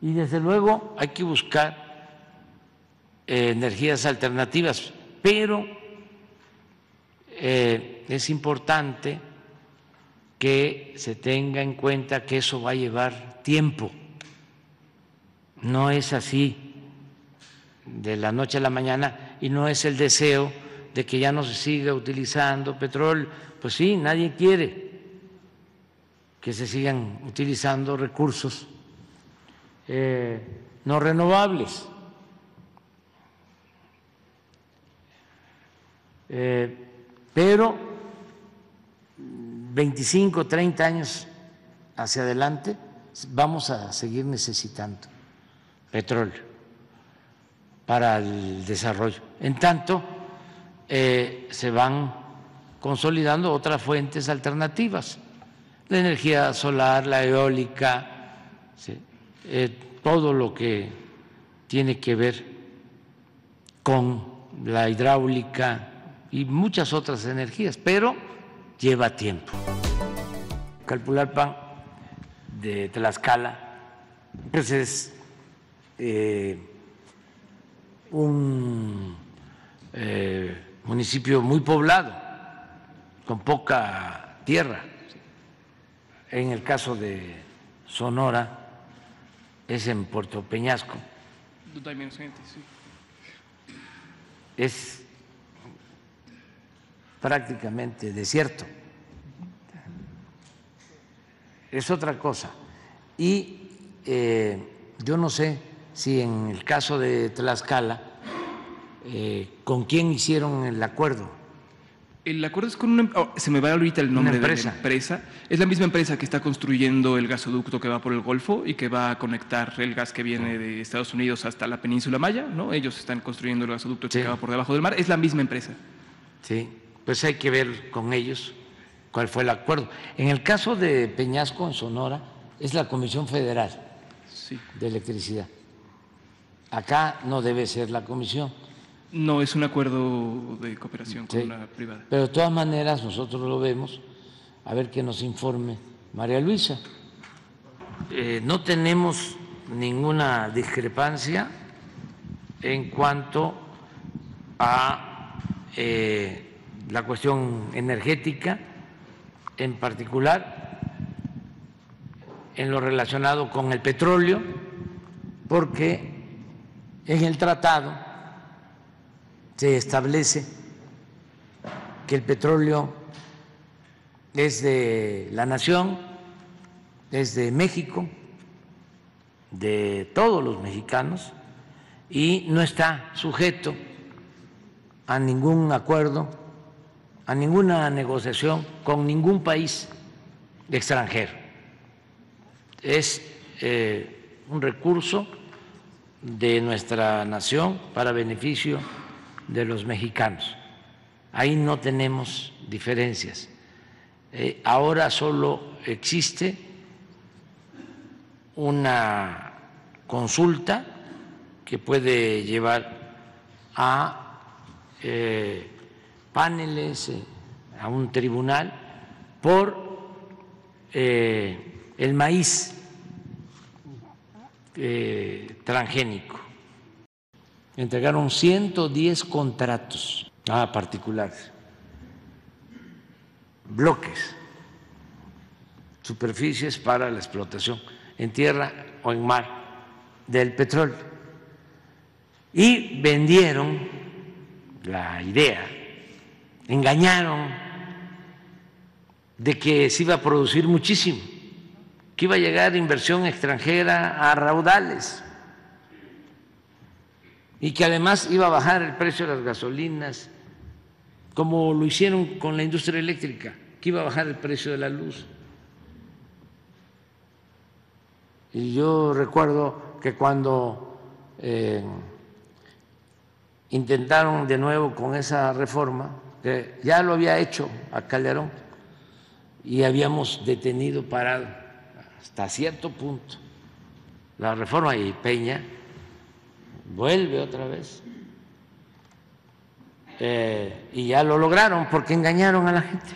Y desde luego hay que buscar energías alternativas, pero es importante que se tenga en cuenta que eso va a llevar tiempo. No es así de la noche a la mañana y no es el deseo de que ya no se siga utilizando petróleo. Pues sí, nadie quiere que se sigan utilizando recursos no renovables. Pero 25, 30 años hacia adelante vamos a seguir necesitando petróleo para el desarrollo. En tanto, se van consolidando otras fuentes alternativas, la energía solar, la eólica, ¿sí? Todo lo que tiene que ver con la hidráulica y muchas otras energías, pero lleva tiempo. Calpulalpan de Tlaxcala, pues es un municipio muy poblado, con poca tierra. En el caso de Sonora es en Puerto Peñasco. Donde hay menos gente, sí. Es prácticamente desierto. Es otra cosa. Y yo no sé si en el caso de Tlaxcala, ¿con quién hicieron el acuerdo? El acuerdo es con una, se me va ahorita el nombre de la empresa. Es la misma empresa que está construyendo el gasoducto que va por el Golfo y que va a conectar el gas que viene de Estados Unidos hasta la península Maya, ¿no? Ellos están construyendo el gasoducto que va por debajo del mar. Es la misma empresa. Sí, pues hay que ver con ellos cuál fue el acuerdo. En el caso de Peñasco, en Sonora, es la Comisión Federal de Electricidad. Acá no debe ser la comisión. No, es un acuerdo de cooperación con una privada. Pero de todas maneras nosotros lo vemos, a ver que nos informe María Luisa. No tenemos ninguna discrepancia en cuanto a la cuestión energética, en particular en lo relacionado con el petróleo, porque en el tratado se establece que el petróleo es de la nación, es de México, de todos los mexicanos, y no está sujeto a ningún acuerdo, a ninguna negociación con ningún país extranjero. Es un recurso de nuestra nación para beneficio de los mexicanos. Ahí no tenemos diferencias. Ahora solo existe una consulta que puede llevar a paneles, a un tribunal, por el maíz transgénico. Entregaron 110 contratos a particulares, bloques, superficies para la explotación en tierra o en mar del petróleo. Y vendieron la idea, engañaron de que se iba a producir muchísimo, que iba a llegar inversión extranjera a raudales y que además iba a bajar el precio de las gasolinas, como lo hicieron con la industria eléctrica, que iba a bajar el precio de la luz. Y yo recuerdo que cuando intentaron de nuevo con esa reforma, que ya lo había hecho a Calderón y habíamos detenido, parado hasta cierto punto la reforma, y Peña vuelve otra vez, y ya lo lograron porque engañaron a la gente,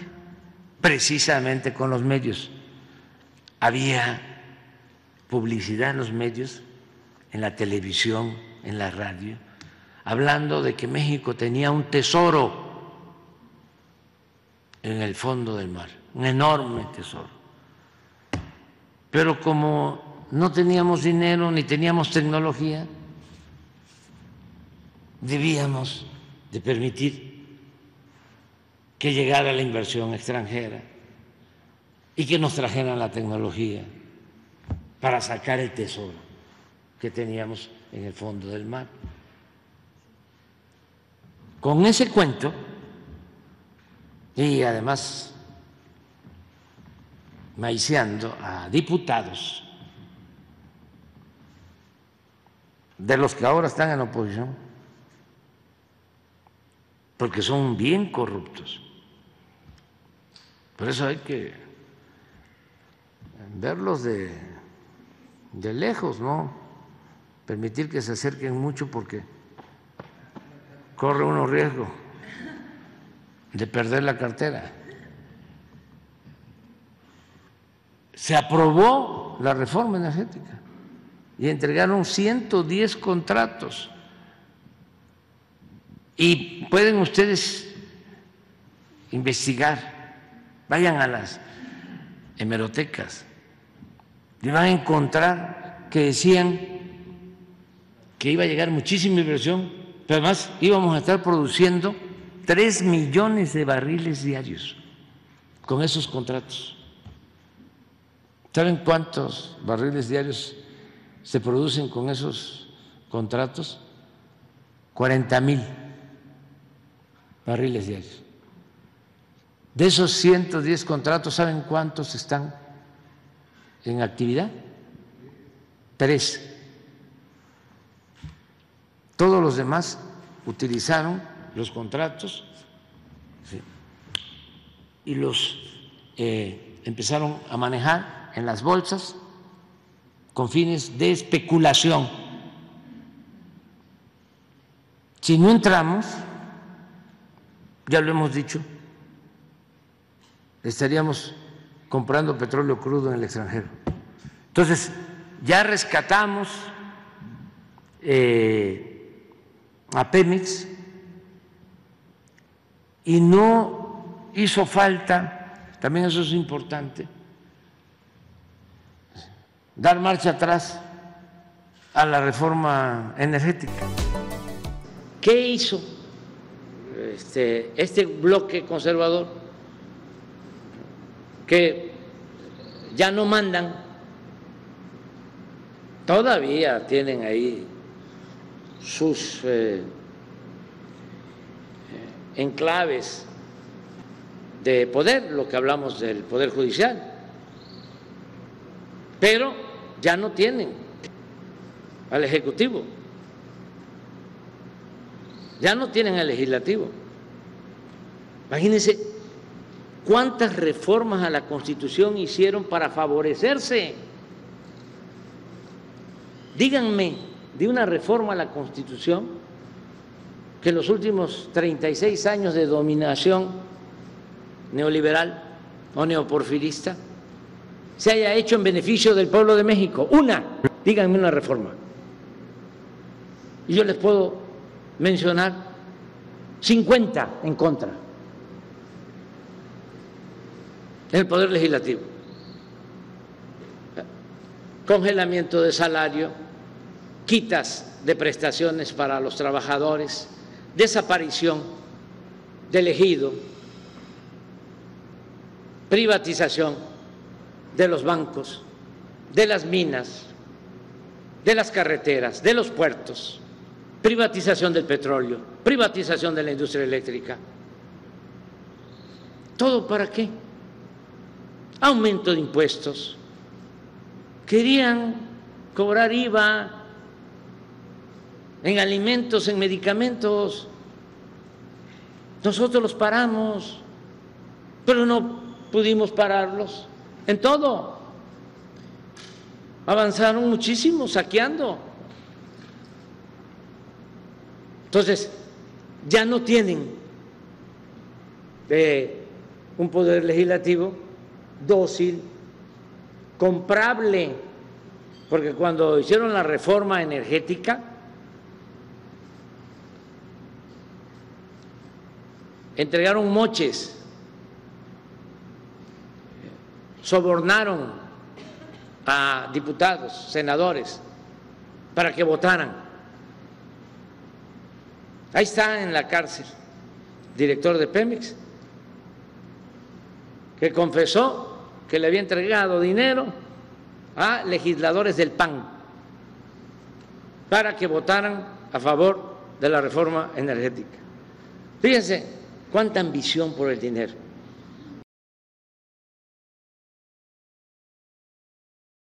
precisamente con los medios. Había publicidad en los medios en la televisión, en la radio, hablando de que México tenía un tesoro en el fondo del mar, un enorme tesoro. Pero como no teníamos dinero ni teníamos tecnología, debíamos de permitir que llegara la inversión extranjera y que nos trajeran la tecnología para sacar el tesoro que teníamos en el fondo del mar. Con ese cuento, y además maiciando a diputados de los que ahora están en oposición, porque son bien corruptos. Por eso hay que verlos de lejos, no permitir que se acerquen mucho, porque corre uno riesgo de perder la cartera. Se aprobó la reforma energética y entregaron 110 contratos. Y pueden ustedes investigar, vayan a las hemerotecas y van a encontrar que decían que iba a llegar muchísima inversión, pero además íbamos a estar produciendo 3 millones de barriles diarios con esos contratos. ¿Saben cuántos barriles diarios se producen con esos contratos? 40,000 barriles diarios. De esos 110 contratos, ¿saben cuántos están en actividad? 3. Todos los demás utilizaron los contratos, ¿sí?, y los empezaron a manejar en las bolsas con fines de especulación. Si no entramos, ya lo hemos dicho, estaríamos comprando petróleo crudo en el extranjero. Entonces, ya rescatamos a Pemex y no hizo falta, también eso es importante, dar marcha atrás a la reforma energética. ¿Qué hizo este bloque conservador? Que ya no mandan, todavía tienen ahí sus enclaves de poder, lo que hablamos del Poder Judicial, pero ya no tienen al Ejecutivo, ya no tienen al Legislativo. Imagínense cuántas reformas a la Constitución hicieron para favorecerse. Díganme de una reforma a la Constitución que en los últimos 36 años de dominación neoliberal o neoporfirista se haya hecho en beneficio del pueblo de México. Díganme una reforma. Y yo les puedo mencionar 50 en contra. El Poder Legislativo. Congelamiento de salario, quitas de prestaciones para los trabajadores, desaparición del ejido, privatización de los bancos, de las minas, de las carreteras, de los puertos, privatización del petróleo, privatización de la industria eléctrica. ¿Todo para qué? Aumento de impuestos. Querían cobrar IVA en alimentos, en medicamentos. Nosotros los paramos, pero no pudimos pararlos en todo. Avanzaron muchísimo saqueando. Entonces, ya no tienen un poder legislativo dócil, comprable. porque cuando hicieron la reforma energética, entregaron moches, sobornaron a diputados, senadores, para que votaran. Ahí está en la cárcel, director de Pemex, que confesó que le había entregado dinero a legisladores del PAN para que votaran a favor de la reforma energética. Fíjense cuánta ambición por el dinero.